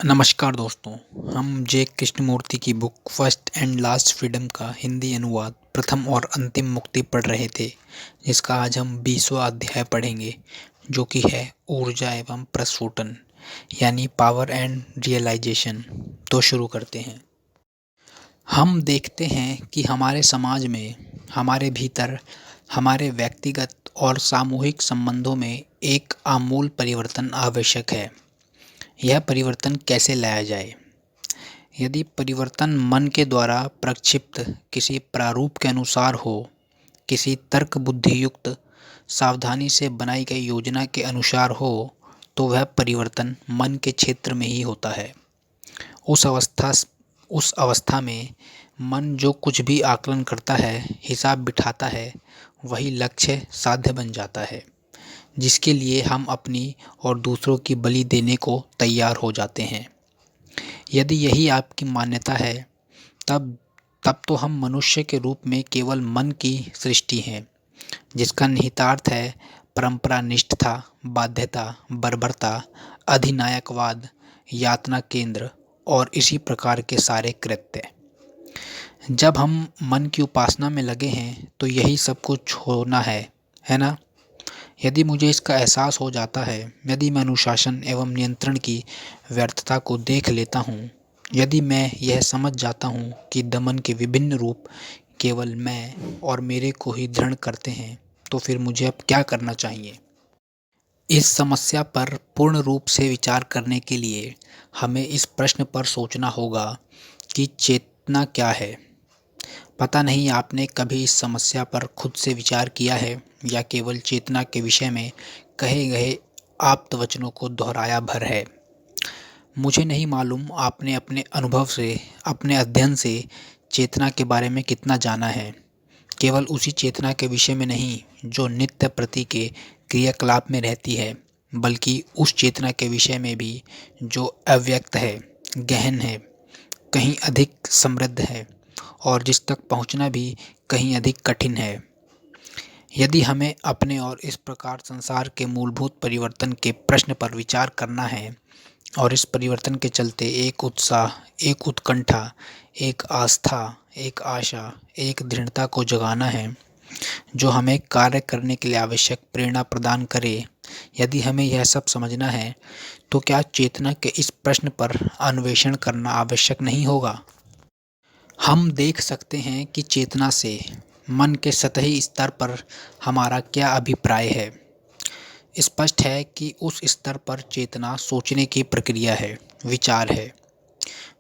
नमस्कार दोस्तों। हम जे कृष्णमूर्ति की book first and last freedom का हिंदी अनुवाद प्रथम और अंतिम मुक्ति पढ़ रहे थे, जिसका आज हम 20वां अध्याय पढ़ेंगे, जो कि है ऊर्जा एवं प्रस्फुटन, यानी पावर एंड रियलाइजेशन। तो शुरू करते हैं। हम देखते हैं कि हमारे समाज में, हमारे भीतर, हमारे व्यक्तिगत और सामूहिक संबंधों में एक आमूल परिवर्तन आवश्यक है। यह परिवर्तन कैसे लाया जाए? यदि परिवर्तन मन के द्वारा प्रक्षिप्त किसी प्रारूप के अनुसार हो, किसी तर्क बुद्धि युक्त सावधानी से बनाई गई योजना के अनुसार हो, तो वह परिवर्तन मन के क्षेत्र में ही होता है। उस अवस्था में मन जो कुछ भी आकलन करता है, हिसाब बिठाता है, वही लक्ष्य साध्य बन जाता है, जिसके लिए हम अपनी और दूसरों की बलि देने को तैयार हो जाते हैं। यदि यही आपकी मान्यता है, तब तब तो हम मनुष्य के रूप में केवल मन की सृष्टि हैं, जिसका निहितार्थ है परंपरा निष्ठता, बाध्यता, बर्बरता, अधिनायकवाद, यातना केंद्र और इसी प्रकार के सारे कृत्य। जब हम मन की उपासना में लगे हैं, तो यही सब कुछ होना है ना? यदि मुझे इसका एहसास हो जाता है, यदि मैं अनुशासन एवं नियंत्रण की व्यर्थता को देख लेता हूँ, यदि मैं यह समझ जाता हूँ कि दमन के विभिन्न रूप केवल मैं और मेरे को ही दृढ़ करते हैं, तो फिर मुझे अब क्या करना चाहिए? इस समस्या पर पूर्ण रूप से विचार करने के लिए हमें इस प्रश्न पर सोचना होगा कि चेतना क्या है। पता नहीं आपने कभी इस समस्या पर खुद से विचार किया है या केवल चेतना के विषय में कहे गए आप्त वचनों को दोहराया भर है। मुझे नहीं मालूम आपने अपने अनुभव से, अपने अध्ययन से चेतना के बारे में कितना जाना है। केवल उसी चेतना के विषय में नहीं जो नित्य प्रति के क्रियाकलाप में रहती है, बल्कि उस चेतना के विषय में भी जो अव्यक्त है, गहन है, कहीं अधिक समृद्ध है और जिस तक पहुंचना भी कहीं अधिक कठिन है। यदि हमें अपने और इस प्रकार संसार के मूलभूत परिवर्तन के प्रश्न पर विचार करना है और इस परिवर्तन के चलते एक उत्साह, एक उत्कंठा, एक आस्था, एक आशा, एक दृढ़ता को जगाना है, जो हमें कार्य करने के लिए आवश्यक प्रेरणा प्रदान करे, यदि हमें यह सब समझना है, तो क्या चेतना के इस प्रश्न पर अन्वेषण करना आवश्यक नहीं होगा? हम देख सकते हैं कि चेतना से मन के सतही स्तर पर हमारा क्या अभिप्राय है। स्पष्ट है कि उस स्तर पर चेतना सोचने की प्रक्रिया है, विचार है।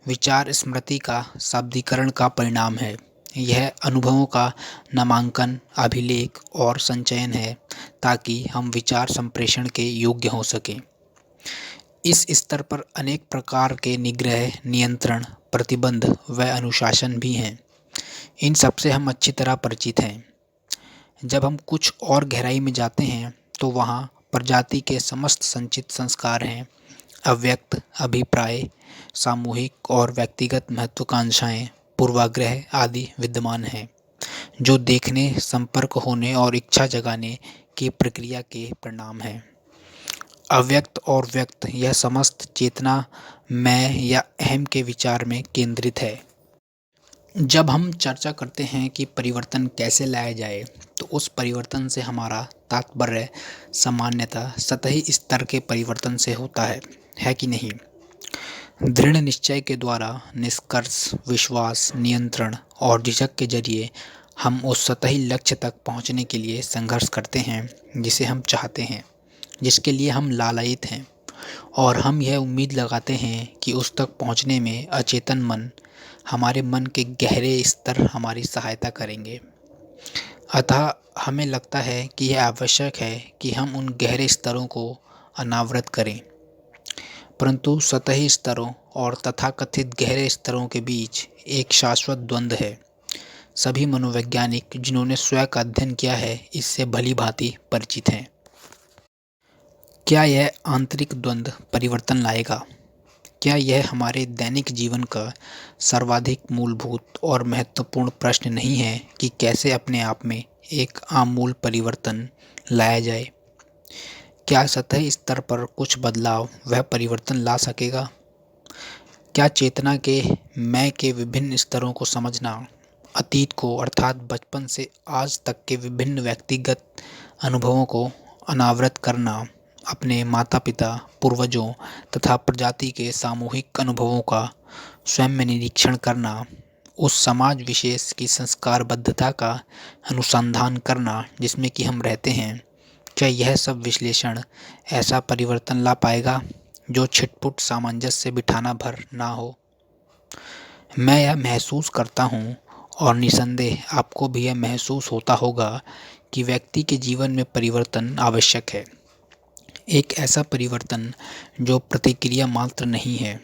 विचार स्मृति का शाब्दीकरण का परिणाम है। यह अनुभवों का नामांकन, अभिलेख और संचयन है, ताकि हम विचार संप्रेषण के योग्य हो सकें। इस स्तर पर अनेक प्रकार के निग्रह, नियंत्रण, प्रतिबंध व अनुशासन भी हैं। इन सबसे हम अच्छी तरह परिचित हैं। जब हम कुछ और गहराई में जाते हैं, तो वहाँ प्रजाति के समस्त संचित संस्कार हैं, अव्यक्त अभिप्राय, सामूहिक और व्यक्तिगत महत्वाकांक्षाएं, पूर्वाग्रह आदि विद्यमान हैं, जो देखने, संपर्क होने और इच्छा जगाने की प्रक्रिया के परिणाम हैं। अव्यक्त और व्यक्त, यह समस्त चेतना मैं या अहम के विचार में केंद्रित है। जब हम चर्चा करते हैं कि परिवर्तन कैसे लाया जाए, तो उस परिवर्तन से हमारा तात्पर्य सामान्यतः सतही स्तर के परिवर्तन से होता है कि नहीं? दृढ़ निश्चय के द्वारा निष्कर्ष, विश्वास, नियंत्रण और झिझक के जरिए हम उस सतही लक्ष्य तक पहुंचने के लिए संघर्ष करते हैं जिसे हम चाहते हैं, जिसके लिए हम लालायित हैं, और हम यह उम्मीद लगाते हैं कि उस तक पहुंचने में अचेतन मन, हमारे मन के गहरे स्तर हमारी सहायता करेंगे। अतः हमें लगता है कि यह आवश्यक है कि हम उन गहरे स्तरों को अनावृत करें। परंतु सतही स्तरों और तथाकथित गहरे स्तरों के बीच एक शाश्वत द्वंद्व है। सभी मनोवैज्ञानिक जिन्होंने स्वयं का अध्ययन किया है, इससे भली भांति परिचित हैं। क्या यह आंतरिक द्वंद्व परिवर्तन लाएगा? क्या यह हमारे दैनिक जीवन का सर्वाधिक मूलभूत और महत्वपूर्ण प्रश्न नहीं है कि कैसे अपने आप में एक आमूल परिवर्तन लाया जाए? क्या सतही स्तर पर कुछ बदलाव वह परिवर्तन ला सकेगा? क्या चेतना के मैं के विभिन्न स्तरों को समझना, अतीत को अर्थात बचपन से आज तक के विभिन्न व्यक्तिगत अनुभवों को अनावृत करना, अपने माता पिता, पूर्वजों तथा प्रजाति के सामूहिक अनुभवों का स्वयं में निरीक्षण करना, उस समाज विशेष की संस्कारबद्धता का अनुसंधान करना जिसमें कि हम रहते हैं, क्या यह सब विश्लेषण ऐसा परिवर्तन ला पाएगा जो छिटपुट सामंजस्य बिठाना भर ना हो? मैं यह महसूस करता हूँ, और निसंदेह आपको भी यह महसूस होता होगा, कि व्यक्ति के जीवन में परिवर्तन आवश्यक है। एक ऐसा परिवर्तन जो प्रतिक्रिया मात्र नहीं है,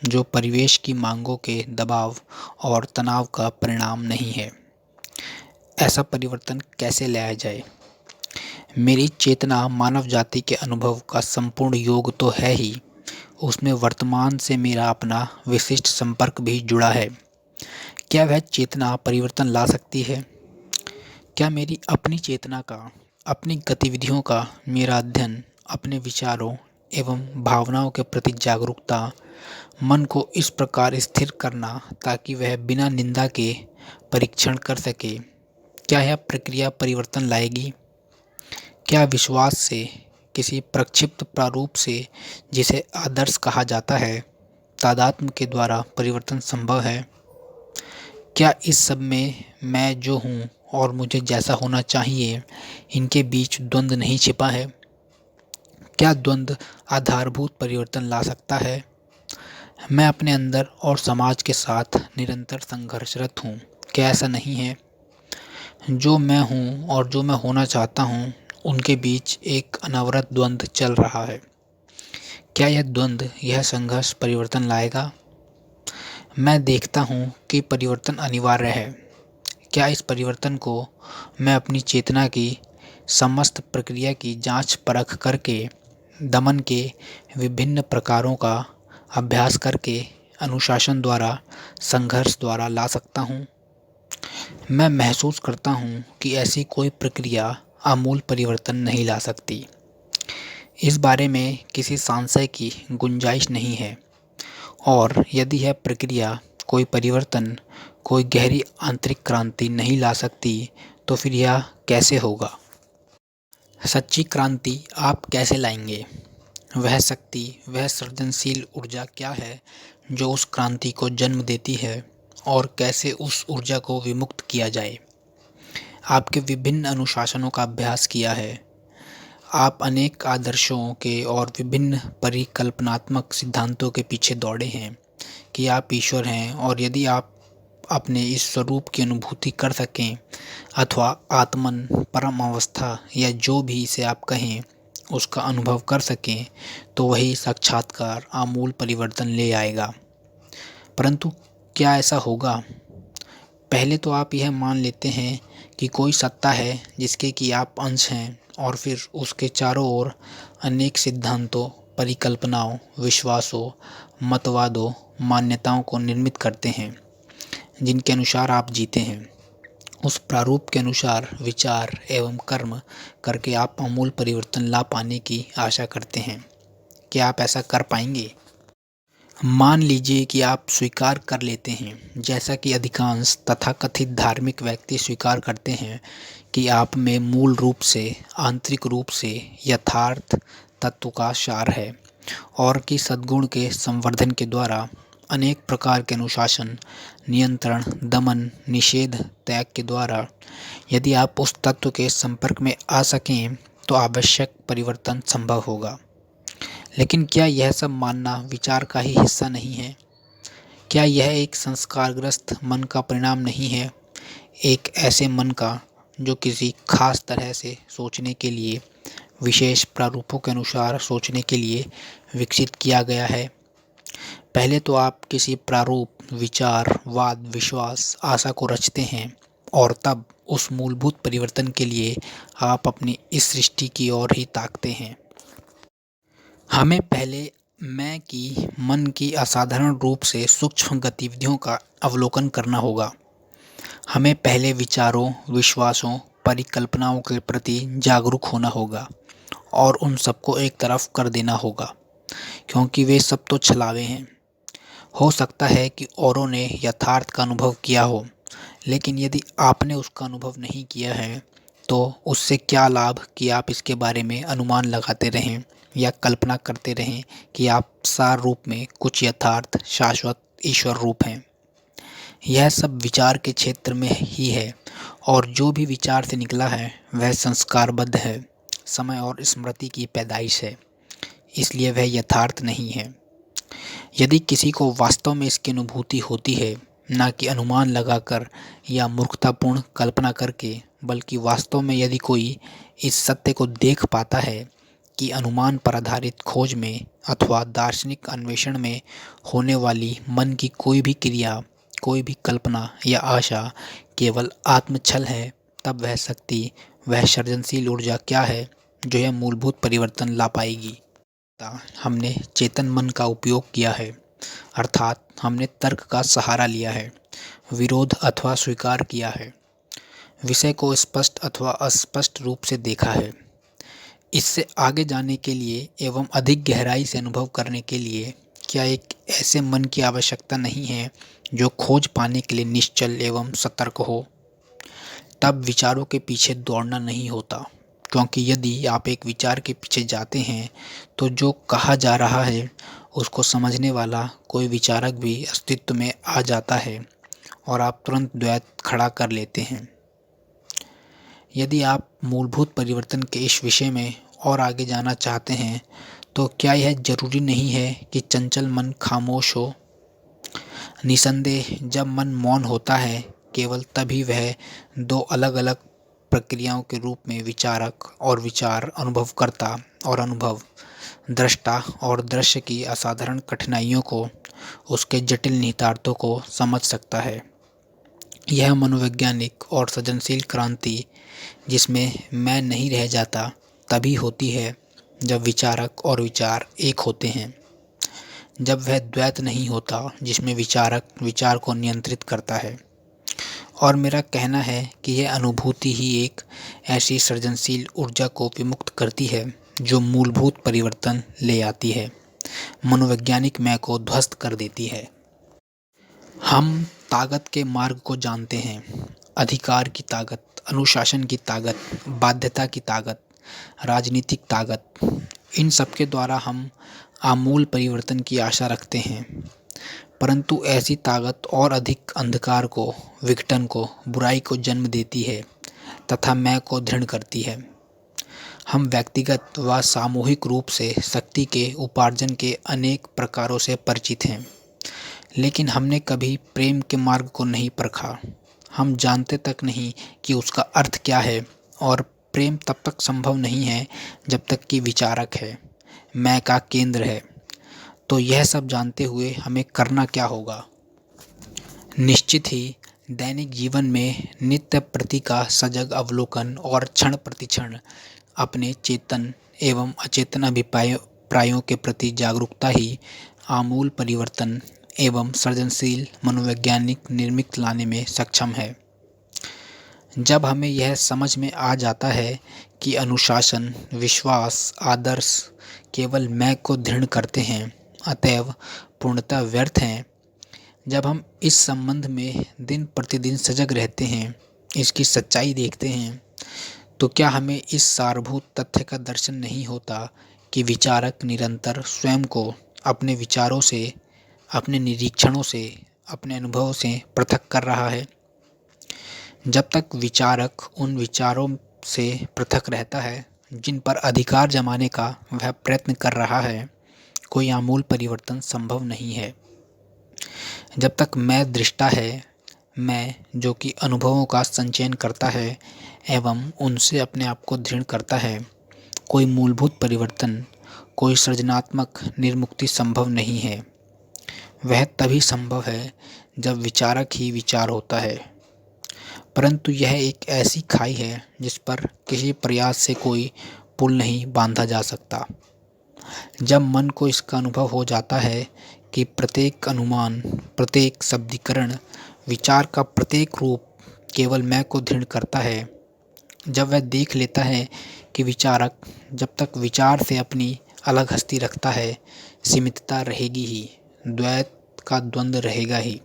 जो परिवेश की मांगों के दबाव और तनाव का परिणाम नहीं है। ऐसा परिवर्तन कैसे लाया जाए? मेरी चेतना मानव जाति के अनुभव का संपूर्ण योग तो है ही, उसमें वर्तमान से मेरा अपना विशिष्ट संपर्क भी जुड़ा है। क्या वह चेतना परिवर्तन ला सकती है? क्या मेरी अपनी चेतना का, अपनी गतिविधियों का मेरा अध्ययन, अपने विचारों एवं भावनाओं के प्रति जागरूकता, मन को इस प्रकार स्थिर करना ताकि वह बिना निंदा के परीक्षण कर सके, क्या यह प्रक्रिया परिवर्तन लाएगी? क्या विश्वास से, किसी प्रक्षिप्त प्रारूप से जिसे आदर्श कहा जाता है, तादात्म्य के द्वारा परिवर्तन संभव है? क्या इस सब में मैं जो हूँ और मुझे जैसा होना चाहिए, इनके बीच द्वंद्व नहीं छिपा है? क्या द्वंद्व आधारभूत परिवर्तन ला सकता है? मैं अपने अंदर और समाज के साथ निरंतर संघर्षरत हूँ, क्या ऐसा नहीं है? जो मैं हूँ और जो मैं होना चाहता हूँ, उनके बीच एक अनवरत द्वंद्व चल रहा है। क्या यह द्वंद्व, यह संघर्ष परिवर्तन लाएगा? मैं देखता हूँ कि परिवर्तन अनिवार्य है। क्या इस परिवर्तन को मैं अपनी चेतना की समस्त प्रक्रिया की जांच परख करके, दमन के विभिन्न प्रकारों का अभ्यास करके, अनुशासन द्वारा, संघर्ष द्वारा ला सकता हूँ? मैं महसूस करता हूँ कि ऐसी कोई प्रक्रिया आमूल परिवर्तन नहीं ला सकती। इस बारे में किसी संशय की गुंजाइश नहीं है, और यदि यह प्रक्रिया कोई परिवर्तन, कोई गहरी आंतरिक क्रांति नहीं ला सकती, तो फिर यह कैसे होगा? सच्ची क्रांति आप कैसे लाएंगे? वह शक्ति, वह सृजनशील ऊर्जा क्या है जो उस क्रांति को जन्म देती है, और कैसे उस ऊर्जा को विमुक्त किया जाए? आपके विभिन्न अनुशासनों का अभ्यास किया है, आप अनेक आदर्शों के और विभिन्न परिकल्पनात्मक सिद्धांतों के पीछे दौड़े हैं कि आप ईश्वर हैं, और यदि आप अपने इस स्वरूप की अनुभूति कर सकें, अथवा आत्मन, परम अवस्था, या जो भी इसे आप कहें, उसका अनुभव कर सकें, तो वही साक्षात्कार आमूल परिवर्तन ले आएगा। परंतु क्या ऐसा होगा? पहले तो आप यह मान लेते हैं कि कोई सत्ता है जिसके कि आप अंश हैं, और फिर उसके चारों ओर अनेक सिद्धांतों, परिकल्पनाओं, विश्वासों, मतवादों, मान्यताओं को निर्मित करते हैं, जिनके अनुसार आप जीते हैं। उस प्रारूप के अनुसार विचार एवं कर्म करके आप आमूल परिवर्तन ला पाने की आशा करते हैं। क्या आप ऐसा कर पाएंगे? मान लीजिए कि आप स्वीकार कर लेते हैं, जैसा कि अधिकांश तथाकथित धार्मिक व्यक्ति स्वीकार करते हैं, कि आप में मूल रूप से, आंतरिक रूप से यथार्थ तत्व का सार है, और कि सद्गुण के संवर्धन के द्वारा अनेक प्रकार के अनुशासन, नियंत्रण, दमन, निषेध, त्याग के द्वारा यदि आप उस तत्व के संपर्क में आ सकें, तो आवश्यक परिवर्तन संभव होगा। लेकिन क्या यह सब मानना विचार का ही हिस्सा नहीं है? क्या यह एक संस्कारग्रस्त मन का परिणाम नहीं है? एक ऐसे मन का जो किसी खास तरह से सोचने के लिए, विशेष प्रारूपों के अनुसार सोचने के लिए विकसित किया गया है। पहले तो आप किसी प्रारूप, विचार, वाद, विश्वास, आशा को रचते हैं, और तब उस मूलभूत परिवर्तन के लिए आप अपनी इस सृष्टि की ओर ही ताकते हैं। हमें पहले मैं की, मन की असाधारण रूप से सूक्ष्म गतिविधियों का अवलोकन करना होगा। हमें पहले विचारों, विश्वासों, परिकल्पनाओं के प्रति जागरूक होना होगा, और उन सबको एक तरफ कर देना होगा, क्योंकि वे सब तो छलावे हैं। हो सकता है कि औरों ने यथार्थ का अनुभव किया हो, लेकिन यदि आपने उसका अनुभव नहीं किया है तो उससे क्या लाभ कि आप इसके बारे में अनुमान लगाते रहें या कल्पना करते रहें कि आप सार रूप में कुछ यथार्थ शाश्वत ईश्वर रूप हैं। यह सब विचार के क्षेत्र में ही है, और जो भी विचार से निकला है वह संस्कारबद्ध है, समय और स्मृति की पैदाइश है, इसलिए वह यथार्थ नहीं है। यदि किसी को वास्तव में इसकी अनुभूति होती है, ना कि अनुमान लगाकर या मूर्खतापूर्ण कल्पना करके, बल्कि वास्तव में यदि कोई इस सत्य को देख पाता है कि अनुमान पर आधारित खोज में अथवा दार्शनिक अन्वेषण में होने वाली मन की कोई भी क्रिया, कोई भी कल्पना या आशा केवल आत्मछल है, तब वह शक्ति, वह सृजनशील ऊर्जा क्या है जो यह मूलभूत परिवर्तन ला पाएगी। हमने चेतन मन का उपयोग किया है, अर्थात हमने तर्क का सहारा लिया है, विरोध अथवा स्वीकार किया है, विषय को स्पष्ट अथवा अस्पष्ट रूप से देखा है। इससे आगे जाने के लिए एवं अधिक गहराई से अनुभव करने के लिए क्या एक ऐसे मन की आवश्यकता नहीं है जो खोज पाने के लिए निश्चल एवं सतर्क हो? तब विचारों के पीछे दौड़ना नहीं होता, क्योंकि यदि आप एक विचार के पीछे जाते हैं तो जो कहा जा रहा है उसको समझने वाला कोई विचारक भी अस्तित्व में आ जाता है और आप तुरंत द्वैत खड़ा कर लेते हैं। यदि आप मूलभूत परिवर्तन के इस विषय में और आगे जाना चाहते हैं तो क्या यह जरूरी नहीं है कि चंचल मन खामोश हो? निसंदेह जब मन मौन होता है, केवल तभी वह दो अलग अलग प्रक्रियाओं के रूप में विचारक और विचार, अनुभवकर्ता और अनुभव, दृष्टा और दृश्य की असाधारण कठिनाइयों को, उसके जटिल निहितार्थों को समझ सकता है। यह मनोवैज्ञानिक और सृजनशील क्रांति जिसमें मैं नहीं रह जाता तभी होती है जब विचारक और विचार एक होते हैं, जब वह द्वैत नहीं होता जिसमें विचारक विचार को नियंत्रित करता है। और मेरा कहना है कि यह अनुभूति ही एक ऐसी सृजनशील ऊर्जा को विमुक्त करती है जो मूलभूत परिवर्तन ले आती है, मनोवैज्ञानिक मैं को ध्वस्त कर देती है। हम ताकत के मार्ग को जानते हैं, अधिकार की ताकत, अनुशासन की ताकत, बाध्यता की ताकत, राजनीतिक ताकत। इन सब के द्वारा हम आमूल परिवर्तन की आशा रखते हैं, परंतु ऐसी ताकत और अधिक अंधकार को, विघटन को, बुराई को जन्म देती है तथा मैं को दृढ़ करती है। हम व्यक्तिगत व सामूहिक रूप से शक्ति के उपार्जन के अनेक प्रकारों से परिचित हैं, लेकिन हमने कभी प्रेम के मार्ग को नहीं परखा। हम जानते तक नहीं कि उसका अर्थ क्या है, और प्रेम तब तक संभव नहीं है जब तक कि विचारक है, मैं का केंद्र है। तो यह सब जानते हुए हमें करना क्या होगा? निश्चित ही दैनिक जीवन में नित्य प्रति का सजग अवलोकन और क्षण प्रतिक्षण अपने चेतन एवं अचेतन अभिप्रायों के प्रति जागरूकता ही आमूल परिवर्तन एवं सृजनशील मनोवैज्ञानिक निर्मित लाने में सक्षम है। जब हमें यह समझ में आ जाता है कि अनुशासन, विश्वास, आदर्श केवल मैं को दृढ़ करते हैं, अतएव पूर्णतः व्यर्थ हैं, जब हम इस संबंध में दिन प्रतिदिन सजग रहते हैं, इसकी सच्चाई देखते हैं, तो क्या हमें इस सारभूत तथ्य का दर्शन नहीं होता कि विचारक निरंतर स्वयं को अपने विचारों से, अपने निरीक्षणों से, अपने अनुभवों से पृथक कर रहा है? जब तक विचारक उन विचारों से पृथक रहता है जिन पर अधिकार जमाने का वह प्रयत्न कर रहा है, कोई आमूल परिवर्तन संभव नहीं है। जब तक मैं दृष्टा है, मैं जो कि अनुभवों का संचयन करता है एवं उनसे अपने आप को दृढ़ करता है, कोई मूलभूत परिवर्तन, कोई सृजनात्मक निर्मुक्ति संभव नहीं है। वह तभी संभव है जब विचारक ही विचार होता है, परंतु यह एक ऐसी खाई है जिस पर किसी प्रयास से कोई पुल नहीं बांधा जा सकता। जब मन को इसका अनुभव हो जाता है कि प्रत्येक अनुमान, प्रत्येक शब्दीकरण, विचार का प्रत्येक रूप केवल मैं को दृढ़ करता है, जब वह देख लेता है कि विचारक जब तक विचार से अपनी अलग हस्ती रखता है, सीमितता रहेगी ही, द्वैत का द्वंद्व रहेगा ही।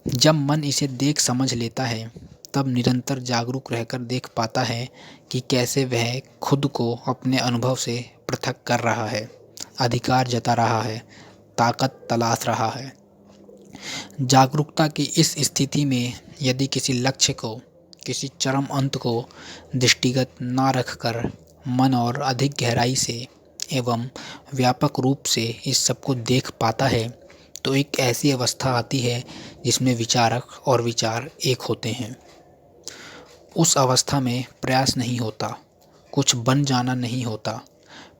जब मन इसे देख समझ लेता है तब निरंतर जागरूक रहकर देख पाता है कि कैसे वह खुद को अपने अनुभव से पृथक कर रहा है, अधिकार जता रहा है, ताकत तलाश रहा है। जागरूकता की इस स्थिति में यदि किसी लक्ष्य को, किसी चरम अंत को दृष्टिगत ना रखकर मन और अधिक गहराई से एवं व्यापक रूप से इस सब को देख पाता है तो एक ऐसी अवस्था आती है जिसमें विचारक और विचार एक होते हैं। उस अवस्था में प्रयास नहीं होता, कुछ बन जाना नहीं होता,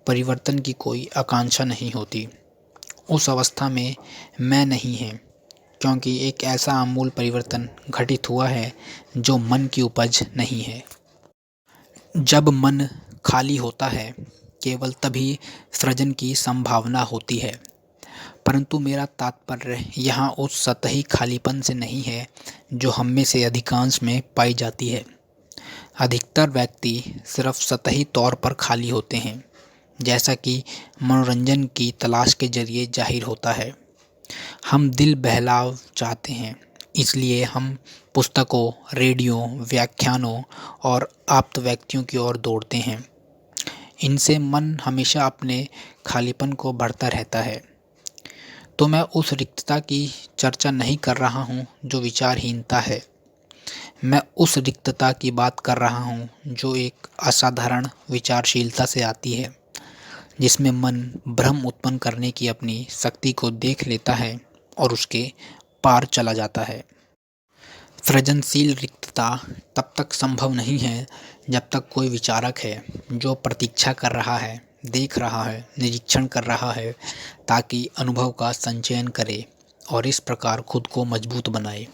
परिवर्तन की कोई आकांक्षा नहीं होती। उस अवस्था में मैं नहीं है, क्योंकि एक ऐसा आमूल परिवर्तन घटित हुआ है जो मन की उपज नहीं है। जब मन खाली होता है केवल तभी सृजन की संभावना होती है। परंतु मेरा तात्पर्य यहाँ उस सतही खालीपन से नहीं है जो हम में से अधिकांश में पाई जाती है। अधिकतर व्यक्ति सिर्फ सतही तौर पर खाली होते हैं, जैसा कि मनोरंजन की तलाश के जरिए जाहिर होता है। हम दिल बहलाव चाहते हैं, इसलिए हम पुस्तकों, रेडियो, व्याख्यानों और आप्त व्यक्तियों की ओर दौड़ते हैं। इनसे मन हमेशा अपने खालीपन को भरता रहता है। तो मैं उस रिक्तता की चर्चा नहीं कर रहा हूँ जो विचारहीनता है। मैं उस रिक्तता की बात कर रहा हूँ जो एक असाधारण विचारशीलता से आती है, जिसमें मन भ्रम उत्पन्न करने की अपनी शक्ति को देख लेता है और उसके पार चला जाता है। सृजनशील रिक्तता तब तक संभव नहीं है जब तक कोई विचारक है जो प्रतीक्षा कर रहा है, देख रहा है, निरीक्षण कर रहा है ताकि अनुभव का संचयन करे और इस प्रकार खुद को मजबूत बनाए।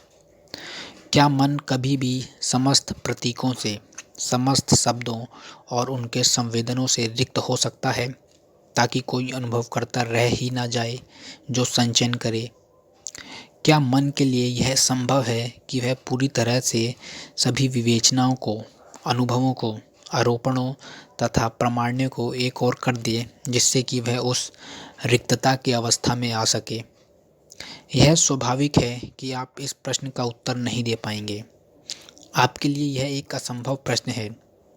क्या मन कभी भी समस्त प्रतीकों से, समस्त शब्दों और उनके संवेदनों से रिक्त हो सकता है ताकि कोई अनुभव करता रह ही ना जाए जो संचयन करे? क्या मन के लिए यह संभव है कि वह पूरी तरह से सभी विवेचनाओं को, अनुभवों को, आरोपणों तथा प्रमाण्यों को एक ओर कर दे जिससे कि वह उस रिक्तता की अवस्था में आ सके? यह स्वाभाविक है कि आप इस प्रश्न का उत्तर नहीं दे पाएंगे। आपके लिए यह एक असंभव प्रश्न है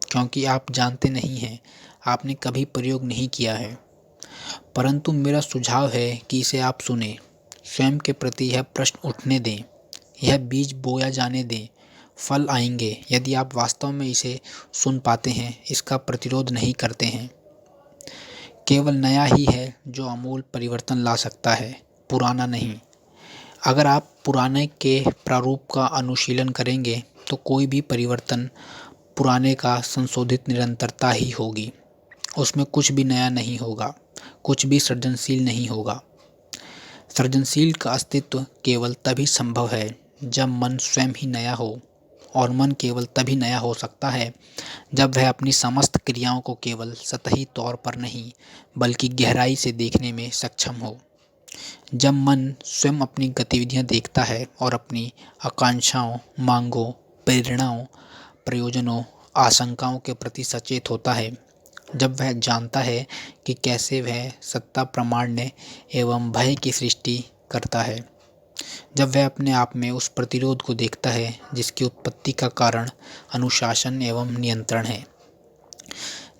क्योंकि आप जानते नहीं हैं, आपने कभी प्रयोग नहीं किया है। परंतु मेरा सुझाव है कि इसे आप सुने, स्वयं के प्रति यह प्रश्न उठने दें, यह बीज बोया जाने दें। फल आएंगे यदि आप वास्तव में इसे सुन पाते हैं, इसका प्रतिरोध नहीं करते हैं। केवल नया ही है जो अमूल परिवर्तन ला सकता है, पुराना नहीं। अगर आप पुराने के प्रारूप का अनुशीलन करेंगे तो कोई भी परिवर्तन पुराने का संशोधित निरंतरता ही होगी। उसमें कुछ भी नया नहीं होगा, कुछ भी सृजनशील नहीं होगा। सृजनशील का अस्तित्व केवल तभी संभव है जब मन स्वयं ही नया हो, और मन केवल तभी नया हो सकता है जब वह अपनी समस्त क्रियाओं को केवल सतही तौर पर नहीं बल्कि गहराई से देखने में सक्षम हो। जब मन स्वयं अपनी गतिविधियां देखता है और अपनी आकांक्षाओं, मांगों, प्रेरणाओं, प्रयोजनों, आशंकाओं के प्रति सचेत होता है, जब वह जानता है कि कैसे वह सत्ता, प्रामाण्य एवं भय की सृष्टि करता है, जब वह अपने आप में उस प्रतिरोध को देखता है जिसकी उत्पत्ति का कारण अनुशासन एवं नियंत्रण है,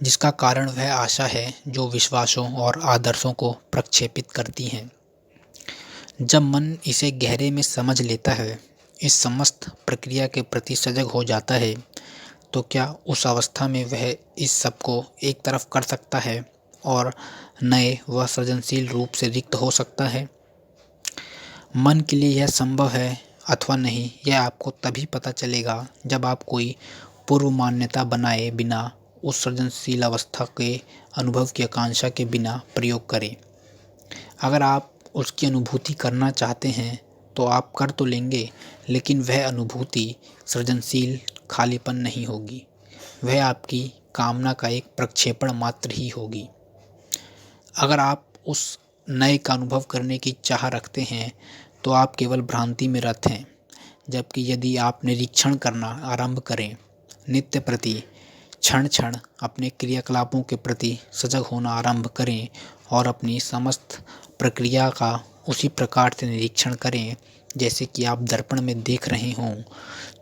जिसका कारण वह आशा है जो विश्वासों और आदर्शों को प्रक्षेपित करती हैं। जब मन इसे गहरे में समझ लेता है, इस समस्त प्रक्रिया के प्रति सजग हो जाता है, तो क्या उस अवस्था में वह इस सब को एक तरफ कर सकता है और नए व सृजनशील रूप से रिक्त हो सकता है? मन के लिए यह संभव है अथवा नहीं, यह आपको तभी पता चलेगा जब आप कोई पूर्व मान्यता बनाए बिना, उस सृजनशील अवस्था के अनुभव की आकांक्षा के बिना प्रयोग करें। अगर आप उसकी अनुभूति करना चाहते हैं तो आप कर तो लेंगे, लेकिन वह अनुभूति सृजनशील खालीपन नहीं होगी, वह आपकी कामना का एक प्रक्षेपण मात्र ही होगी। अगर आप उस नए का अनुभव करने की चाह रखते हैं तो आप केवल भ्रांति में रत हैं, जबकि यदि आप निरीक्षण करना आरंभ करें, नित्य प्रति क्षण क्षण अपने क्रियाकलापों के प्रति सजग होना आरंभ करें और अपनी समस्त प्रक्रिया का उसी प्रकार से निरीक्षण करें जैसे कि आप दर्पण में देख रहे हों।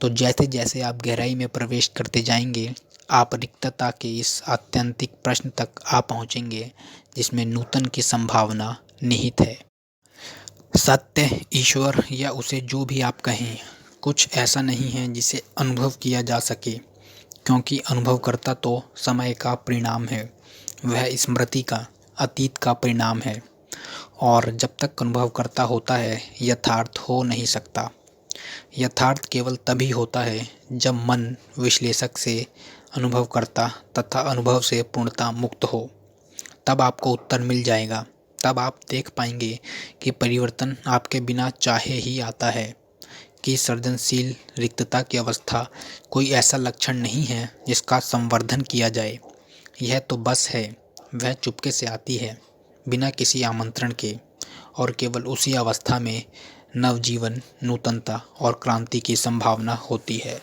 तो जैसे जैसे आप गहराई में प्रवेश करते जाएंगे, आप रिक्तता के इस आत्यंतिक प्रश्न तक आ पहुंचेंगे जिसमें नूतन की संभावना निहित है। सत्य, ईश्वर या उसे जो भी आप कहें, कुछ ऐसा नहीं है जिसे अनुभव किया जा सके, क्योंकि अनुभवकर्ता तो समय का परिणाम है, वह स्मृति का, अतीत का परिणाम है। और जब तक अनुभवकर्ता होता है, यथार्थ हो नहीं सकता। यथार्थ केवल तभी होता है जब मन विश्लेषक से, अनुभवकर्ता तथा अनुभव से पूर्णतः मुक्त हो। तब आपको उत्तर मिल जाएगा। तब आप देख पाएंगे कि परिवर्तन आपके बिना चाहे ही आता है, कि सृजनशील रिक्तता की अवस्था कोई ऐसा लक्षण नहीं है जिसका संवर्धन किया जाए। यह तो बस है, वह चुपके से आती है, बिना किसी आमंत्रण के, और केवल उसी अवस्था में नवजीवन, नूतनता और क्रांति की संभावना होती है।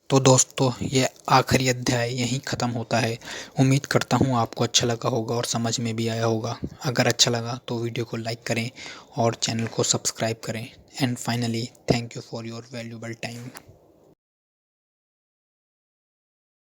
तो दोस्तों, ये आखिरी अध्याय यहीं ख़त्म होता है। उम्मीद करता हूँ आपको अच्छा लगा होगा और समझ में भी आया होगा। अगर अच्छा लगा तो वीडियो को लाइक करें और चैनल को सब्सक्राइब करें। And finally, thank you for your valuable time.